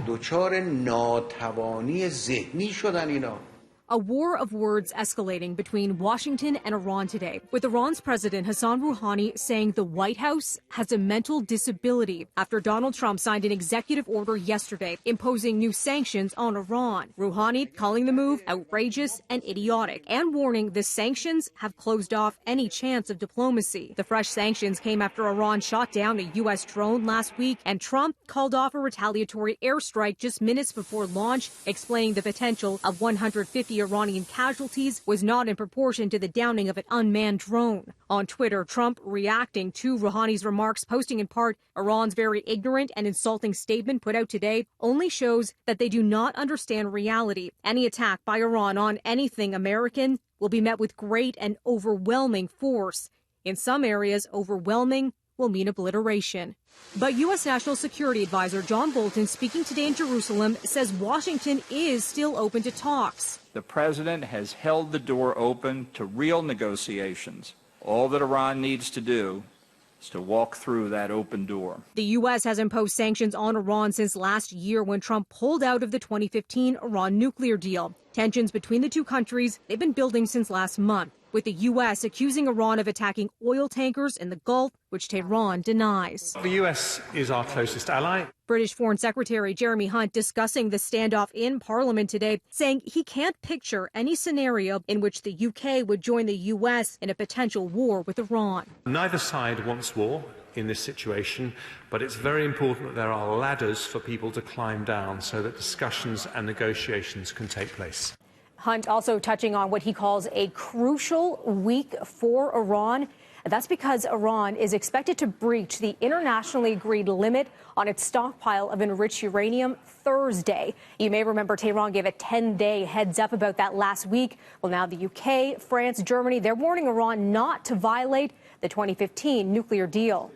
دچار ناتوانی ذهنی شدن اینا. A war of words escalating between Washington and Iran today, with Iran's President Hassan Rouhani saying the White House has a mental disability after Donald Trump signed an executive order yesterday imposing new sanctions on Iran. Rouhani calling the move outrageous and idiotic and warning the sanctions have closed off any chance of diplomacy. The fresh sanctions came after Iran shot down a U.S. drone last week, and Trump called off a retaliatory airstrike just minutes before launch, explaining the potential of 150 Iranian casualties was not in proportion to the downing of an unmanned drone. On Twitter, Trump reacting to Rouhani's remarks, posting in part, Iran's very ignorant and insulting statement put out today only shows that they do not understand reality. Any attack by Iran on anything American will be met with great and overwhelming force. In some areas, overwhelming will mean obliteration. But U.S. National Security Advisor John Bolton, speaking today in Jerusalem, says Washington is still open to talks. The president has held the door open to real negotiations. All that Iran needs to do is to walk through that open door. The U.S. has imposed sanctions on Iran since last year when Trump pulled out of the 2015 Iran nuclear deal. Tensions between the two countries, they've been building since last month, with the U.S. accusing Iran of attacking oil tankers in the Gulf, which Tehran denies. The U.S. is our closest ally. British Foreign Secretary Jeremy Hunt discussing the standoff in Parliament today, saying he can't picture any scenario in which the UK would join the U.S. in a potential war with Iran. Neither side wants war in this situation, but it's very important that there are ladders for people to climb down so that discussions and negotiations can take place. Hunt also touching on what he calls a crucial week for Iran. That's because Iran is expected to breach the internationally agreed limit on its stockpile of enriched uranium Thursday. You may remember Tehran gave a 10-day heads up about that last week. Well, now the UK, France, Germany, they're warning Iran not to violate the 2015 nuclear deal.